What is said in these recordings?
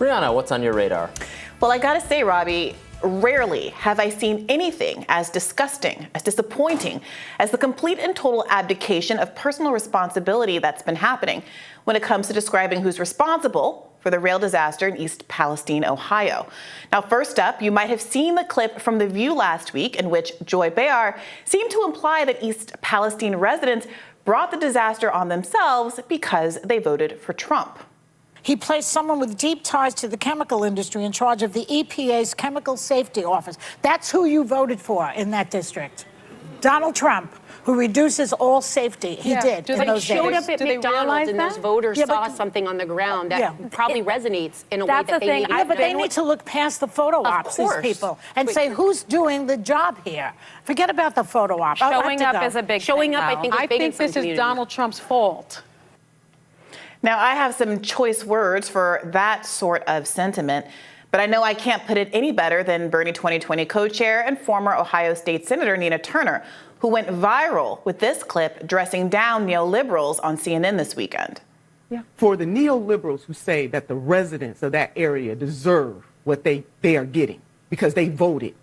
Briahna, what's on your radar? Well, I gotta say, Robbie, rarely have I seen anything as disgusting, as disappointing, as the complete and total abdication of personal responsibility that's been happening when it comes to describing who's responsible for the rail disaster in East Palestine, Ohio. Now, first up, you might have seen the clip from The View last week in which Joy Behar seemed to imply that East Palestine residents brought the disaster on themselves because they voted for Trump. He placed someone with deep ties to the chemical industry in charge of the EPA's Chemical Safety Office. That's who you voted for in that district. Donald Trump, who reduces all safety. He did in those days. Showed up at McDonald's and those voters saw something on the ground that probably resonates in a way that they need. But they need to look past the photo ops, these people, and say, who's doing the job here? Forget about the photo op. Showing up is a big thing. Showing up, I think this is Donald Trump's fault. Now, I have some choice words for that sort of sentiment, but I know I can't put it any better than Bernie 2020 co-chair and former Ohio State Senator Nina Turner, who went viral with this clip dressing down neoliberals on CNN this weekend. For the neoliberals who say that the residents of that area deserve what they are getting because they voted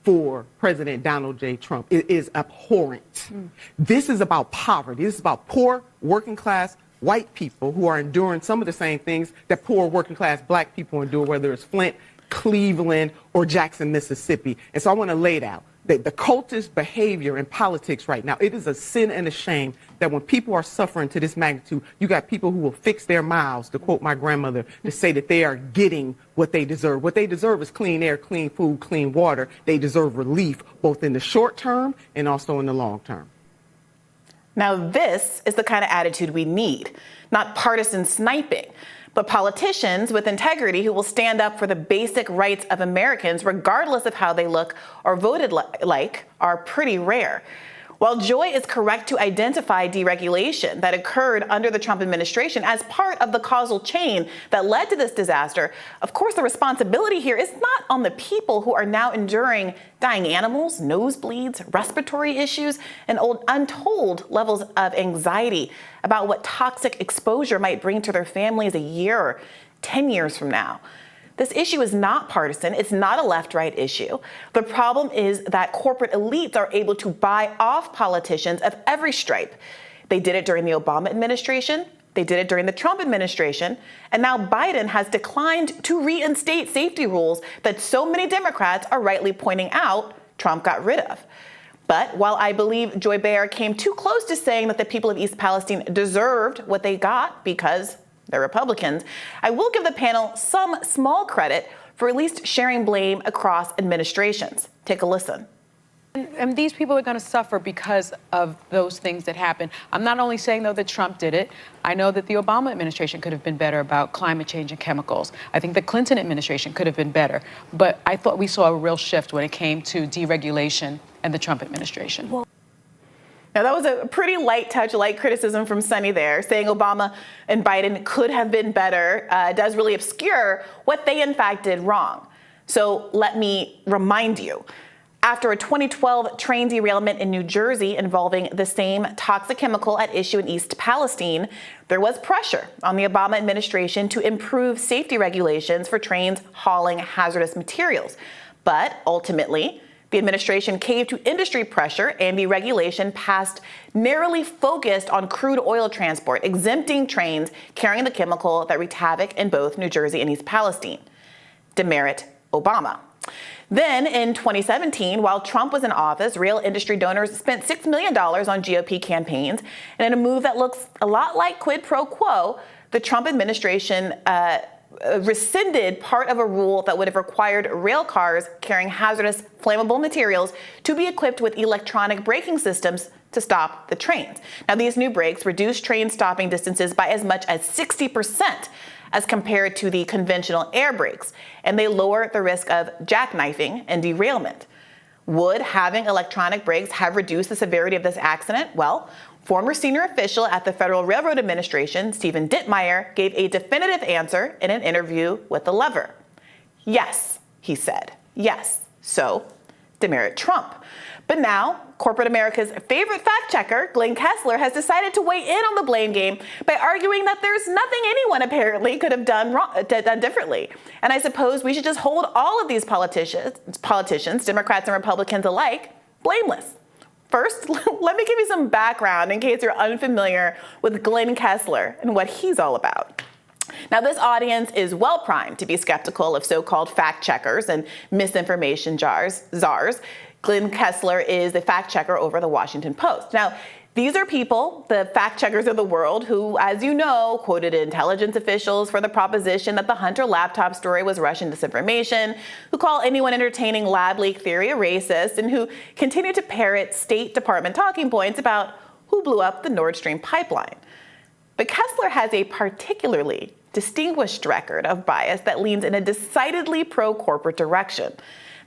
for President Donald J. Trump, it is abhorrent. This is about poverty. This is about poor, working class white people who are enduring some of the same things that poor working class black people endure, whether it's Flint, Cleveland, or Jackson, Mississippi. And so I want to lay it out. The cultist behavior in politics right now, it is a sin and a shame that when people are suffering to this magnitude, you got people who will fix their mouths, to quote my grandmother, to say that they are getting what they deserve. What they deserve is clean air, clean food, clean water. They deserve relief, both in the short term and also in the long term. Now, this is the kind of attitude we need, not partisan sniping, but politicians with integrity who will stand up for the basic rights of Americans, regardless of how they look or voted like, are pretty rare. While Joy is correct to identify deregulation that occurred under the Trump administration as part of the causal chain that led to this disaster, of course, the responsibility here is not on the people who are now enduring dying animals, nosebleeds, respiratory issues, and untold levels of anxiety about what toxic exposure might bring to their families a year or 10 years from now. This issue is not partisan. It's not a left-right issue. The problem is that corporate elites are able to buy off politicians of every stripe. They did it during the Obama administration. They did it during the Trump administration. And now Biden has declined to reinstate safety rules that so many Democrats are rightly pointing out Trump got rid of. But while I believe Joy Behar came too close to saying that the people of East Palestine deserved what they got because they're Republicans, I will give the panel some small credit for at least sharing blame across administrations. Take a listen. And these people are going to suffer because of those things that happen. I'm not only saying, though, that Trump did it. I know that the Obama administration could have been better about climate change and chemicals. I think the Clinton administration could have been better. But I thought we saw a real shift when it came to deregulation and the Trump administration. Now, that was a pretty light touch, light criticism from Sunny there, saying Obama and Biden could have been better does really obscure what they, in fact, did wrong. So let me remind you. After a 2012 train derailment in New Jersey involving the same toxic chemical at issue in East Palestine, there was pressure on the Obama administration to improve safety regulations for trains hauling hazardous materials. But ultimately, the administration caved to industry pressure, and deregulation passed narrowly focused on crude oil transport, exempting trains carrying the chemical that wreaked havoc in both New Jersey and East Palestine. Demerit Obama. Then in 2017, while Trump was in office, rail industry donors spent $6 million on GOP campaigns. And in a move that looks a lot like quid pro quo, the Trump administration rescinded part of a rule that would have required rail cars carrying hazardous flammable materials to be equipped with electronic braking systems to stop the trains. Now, these new brakes reduce train stopping distances by as much as 60% as compared to the conventional air brakes, and they lower the risk of jackknifing and derailment. Would having electronic brakes have reduced the severity of this accident? Well, former senior official at the Federal Railroad Administration, Stephen Dittmeyer, gave a definitive answer in an interview with The Lever. Yes, he said. Yes. So, demerit Trump. But now, corporate America's favorite fact checker, Glenn Kessler, has decided to weigh in on the blame game by arguing that there's nothing anyone apparently could have done differently. And I suppose we should just hold all of these politicians, Democrats and Republicans alike, blameless. First, let me give you some background in case you're unfamiliar with Glenn Kessler and what he's all about. Now, this audience is well primed to be skeptical of so-called fact checkers and misinformation czars. Glenn Kessler is the fact checker over the Washington Post. Now, these are people, the fact checkers of the world, who, as you know, quoted intelligence officials for the proposition that the Hunter laptop story was Russian disinformation, who call anyone entertaining lab leak theory a racist, and who continue to parrot State Department talking points about who blew up the Nord Stream pipeline. But Kessler has a particularly distinguished record of bias that leans in a decidedly pro-corporate direction.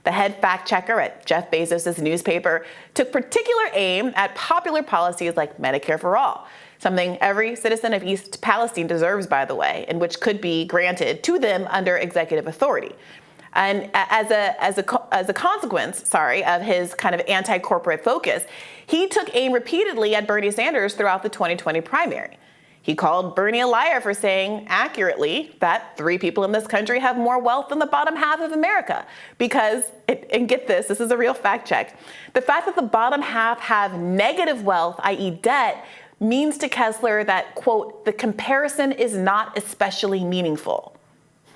The head fact checker at Jeff Bezos' newspaper took particular aim at popular policies like Medicare for All, something every citizen of East Palestine deserves, by the way, and which could be granted to them under executive authority. And as a consequence, of his kind of anti-corporate focus, he took aim repeatedly at Bernie Sanders throughout the 2020 primary. He called Bernie a liar for saying accurately that 3 people in this country have more wealth than the bottom half of America. Because, and get this is a real fact check, the fact that the bottom half have negative wealth, i.e. debt, means to Kessler that, quote, the comparison is not especially meaningful.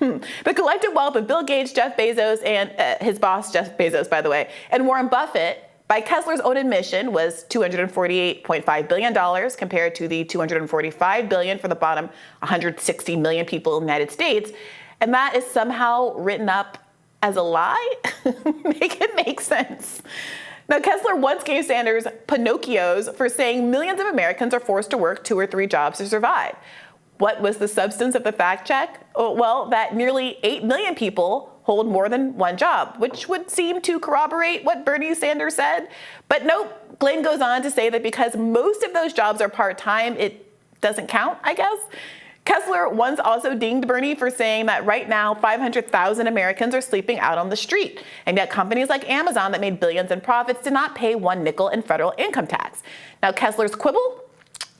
The collective wealth of Bill Gates, Jeff Bezos, and his boss, Jeff Bezos, by the way, and Warren Buffett, by Kessler's own admission, was $248.5 billion compared to the $245 billion for the bottom 160 million people in the United States. And that is somehow written up as a lie? Make it make sense. Now, Kessler once gave Sanders Pinocchios for saying millions of Americans are forced to work 2 or 3 jobs to survive. What was the substance of the fact check? Well, that nearly 8 million people hold more than 1 job, which would seem to corroborate what Bernie Sanders said. But nope, Glenn goes on to say that because most of those jobs are part-time, it doesn't count, I guess. Kessler once also dinged Bernie for saying that right now 500,000 Americans are sleeping out on the street, and yet companies like Amazon that made billions in profits did not pay 1 nickel in federal income tax. Now, Kessler's quibble?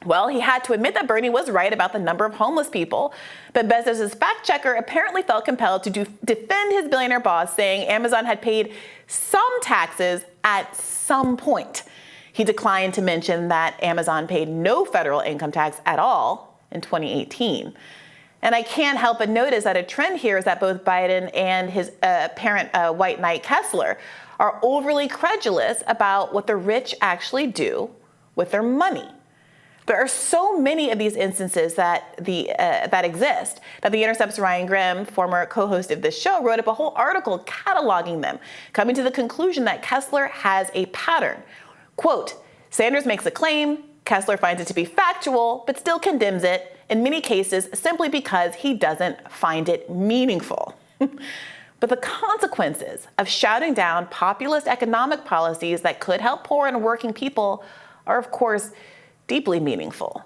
Well, he had to admit that Bernie was right about the number of homeless people, but Bezos' fact checker apparently felt compelled to defend his billionaire boss, saying Amazon had paid some taxes at some point. He declined to mention that Amazon paid no federal income tax at all in 2018. And I can't help but notice that a trend here is that both Biden and his parent white knight Kessler are overly credulous about what the rich actually do with their money. There are so many of these instances that exist that The Intercept's Ryan Grimm, former co-host of this show, wrote up a whole article cataloging them, coming to the conclusion that Kessler has a pattern. Quote, Sanders makes a claim, Kessler finds it to be factual, but still condemns it, in many cases simply because he doesn't find it meaningful. But the consequences of shouting down populist economic policies that could help poor and working people are, of course, deeply meaningful.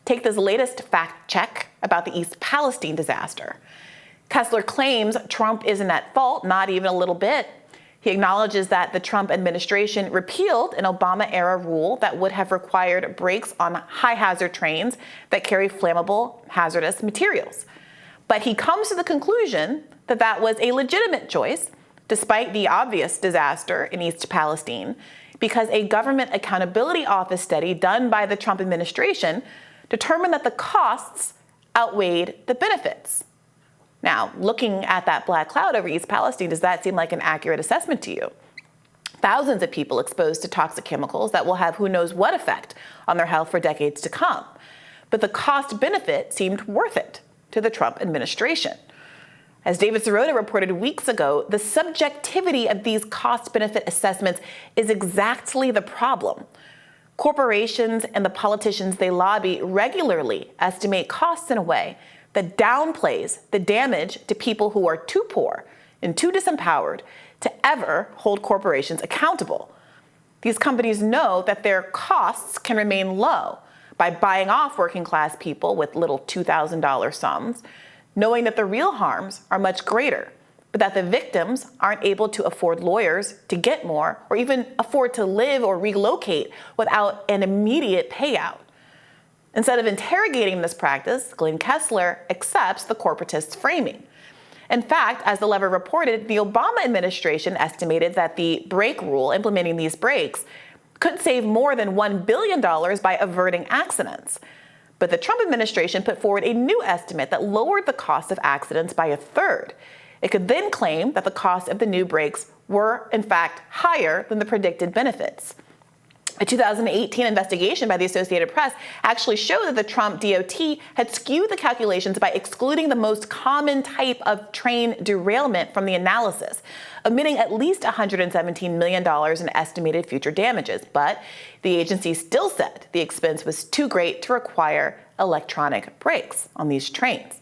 Take this latest fact check about the East Palestine disaster. Kessler claims Trump isn't at fault, not even a little bit. He acknowledges that the Trump administration repealed an Obama-era rule that would have required brakes on high-hazard trains that carry flammable, hazardous materials. But he comes to the conclusion that that was a legitimate choice, despite the obvious disaster in East Palestine, because a Government Accountability Office study done by the Trump administration determined that the costs outweighed the benefits. Now, looking at that black cloud over East Palestine, does that seem like an accurate assessment to you? Thousands of people exposed to toxic chemicals that will have who knows what effect on their health for decades to come. But the cost benefit seemed worth it to the Trump administration. As David Sirota reported weeks ago, the subjectivity of these cost-benefit assessments is exactly the problem. Corporations and the politicians they lobby regularly estimate costs in a way that downplays the damage to people who are too poor and too disempowered to ever hold corporations accountable. These companies know that their costs can remain low by buying off working-class people with little $2,000 sums, knowing that the real harms are much greater but that the victims aren't able to afford lawyers to get more or even afford to live or relocate without an immediate payout. Instead of interrogating this practice, Glenn Kessler accepts the corporatist's framing. In fact, as the Lever reported, the Obama administration estimated that the brake rule implementing these brakes could save more than $1 billion by averting accidents. But the Trump administration put forward a new estimate that lowered the cost of accidents by a third. It could then claim that the cost of the new brakes were, in fact, higher than the predicted benefits. A 2018 investigation by the Associated Press actually showed that the Trump DOT had skewed the calculations by excluding the most common type of train derailment from the analysis, omitting at least $117 million in estimated future damages. But the agency still said the expense was too great to require electronic brakes on these trains.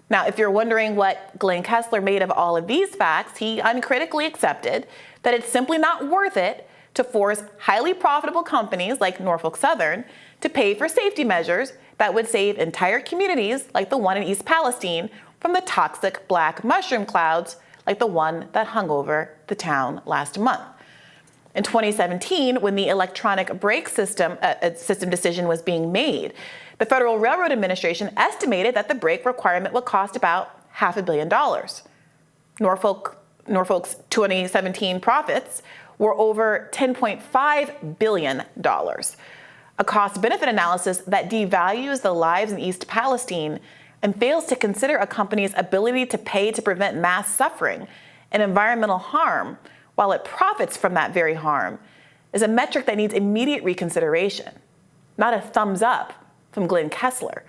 Now, if you're wondering what Glenn Kessler made of all of these facts, he uncritically accepted that it's simply not worth it to force highly profitable companies like Norfolk Southern to pay for safety measures that would save entire communities like the one in East Palestine from the toxic black mushroom clouds like the one that hung over the town last month. In 2017, when the electronic brake system decision was being made, the Federal Railroad Administration estimated that the brake requirement would cost about $500 million. Norfolk's 2017 profits were over $10.5 billion. A cost-benefit analysis that devalues the lives in East Palestine and fails to consider a company's ability to pay to prevent mass suffering and environmental harm while it profits from that very harm is a metric that needs immediate reconsideration, not a thumbs up from Glenn Kessler.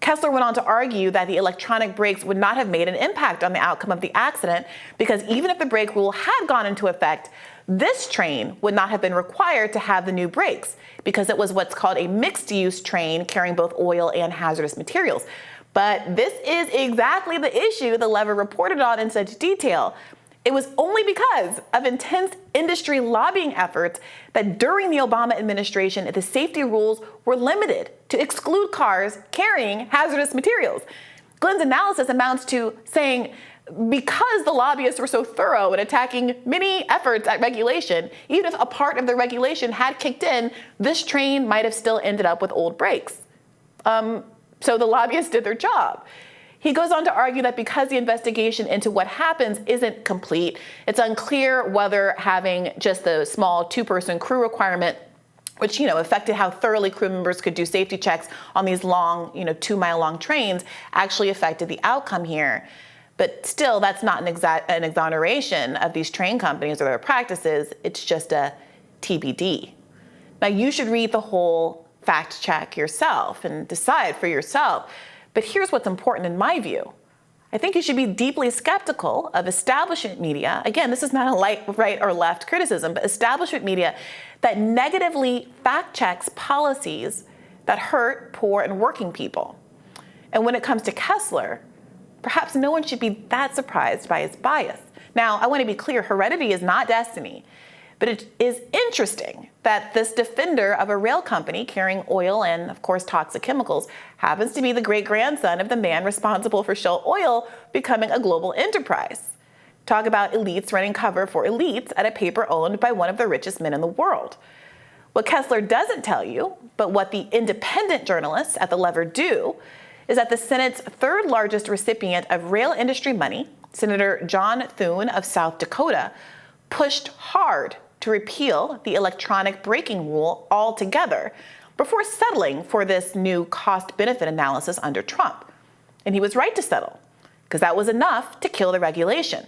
Kessler went on to argue that the electronic brakes would not have made an impact on the outcome of the accident because even if the brake rule had gone into effect, this train would not have been required to have the new brakes because it was what's called a mixed-use train carrying both oil and hazardous materials. But this is exactly the issue the Lever reported on in such detail. It was only because of intense industry lobbying efforts that during the Obama administration, the safety rules were limited to exclude cars carrying hazardous materials. Glenn's analysis amounts to saying because the lobbyists were so thorough in attacking many efforts at regulation, even if a part of the regulation had kicked in, this train might have still ended up with old brakes. So the lobbyists did their job. He goes on to argue that because the investigation into what happens isn't complete, it's unclear whether having just the small two-person crew requirement, which, affected how thoroughly crew members could do safety checks on these long, 2-mile-long trains, actually affected the outcome here. But still, that's not an exoneration of these train companies or their practices. It's just a TBD. Now, you should read the whole fact check yourself and decide for yourself. But here's what's important in my view. I think you should be deeply skeptical of establishment media. Again, this is not a right or left criticism, but establishment media that negatively fact checks policies that hurt poor and working people. And when it comes to Kessler, perhaps no one should be that surprised by his bias. Now, I want to be clear, heredity is not destiny. But it is interesting that this defender of a rail company carrying oil and, of course, toxic chemicals happens to be the great-grandson of the man responsible for Shell Oil becoming a global enterprise. Talk about elites running cover for elites at a paper owned by one of the richest men in the world. What Kessler doesn't tell you, but what the independent journalists at the Lever do, is that the Senate's third largest recipient of rail industry money, Senator John Thune of South Dakota, pushed hard to repeal the electronic braking rule altogether before settling for this new cost-benefit analysis under Trump. And he was right to settle, because that was enough to kill the regulation.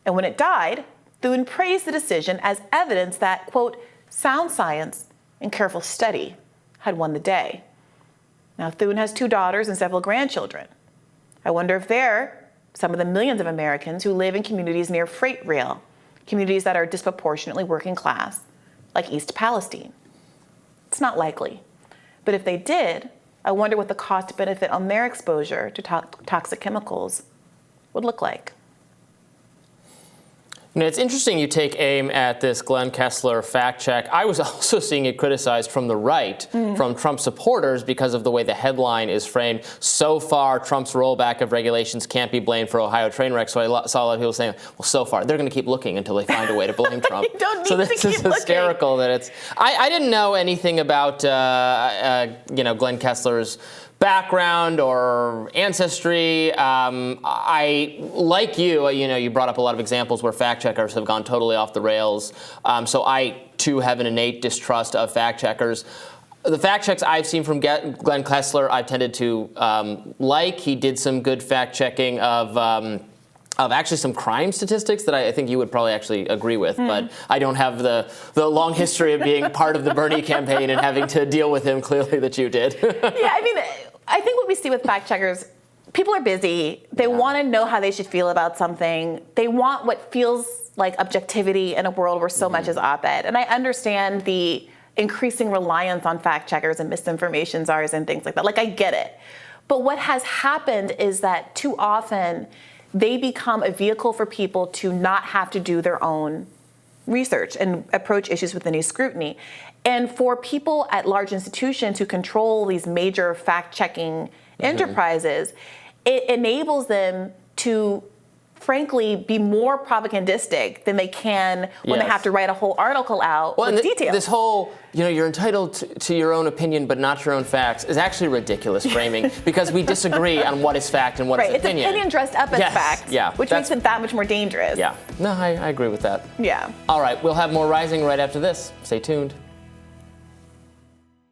And when it died, Thune praised the decision as evidence that, quote, sound science and careful study had won the day. Now, Thune has 2 daughters and several grandchildren. I wonder if they're some of the millions of Americans who live in communities near freight rail, communities that are disproportionately working class, like East Palestine. It's not likely. But if they did, I wonder what the cost benefit on their exposure to toxic chemicals would look like. You know, it's interesting you take aim at this Glenn Kessler fact check. I was also seeing it criticized from the right, from Trump supporters, because of the way the headline is framed. So far, Trump's rollback of regulations can't be blamed for Ohio train wrecks. So I saw a lot of people saying, well, so far, they're going to keep looking until they find a way to blame Trump. You don't need so to this keep is hysterical that it's. I didn't know anything about Glenn Kessler's background or ancestry. I, like you brought up a lot of examples where fact checkers have gone totally off the rails. So I, too, have an innate distrust of fact checkers. The fact checks I've seen from Glenn Kessler, I've tended to like. He did some good fact checking of actually some crime statistics that I think you would probably actually agree with, but I don't have the long history of being part of the Bernie campaign and having to deal with him clearly that you did. Yeah, I mean, I think what we see with fact checkers, people are busy. They want to know how they should feel about something. They want what feels like objectivity in a world where so much is op-ed. And I understand the increasing reliance on fact checkers and misinformation czars and things like that. Like, I get it. But what has happened is that too often they become a vehicle for people to not have to do their own research and approach issues with any scrutiny. And for people at large institutions who control these major fact-checking enterprises, it enables them to, frankly, be more propagandistic than they can when they have to write a whole article out with details. This whole, you're entitled to your own opinion but not your own facts is actually ridiculous framing because we disagree on what is fact and what is opinion. It's opinion dressed up as fact, which makes it that much more dangerous. Yeah. No, I agree with that. Yeah. All right, we'll have more Rising right after this. Stay tuned.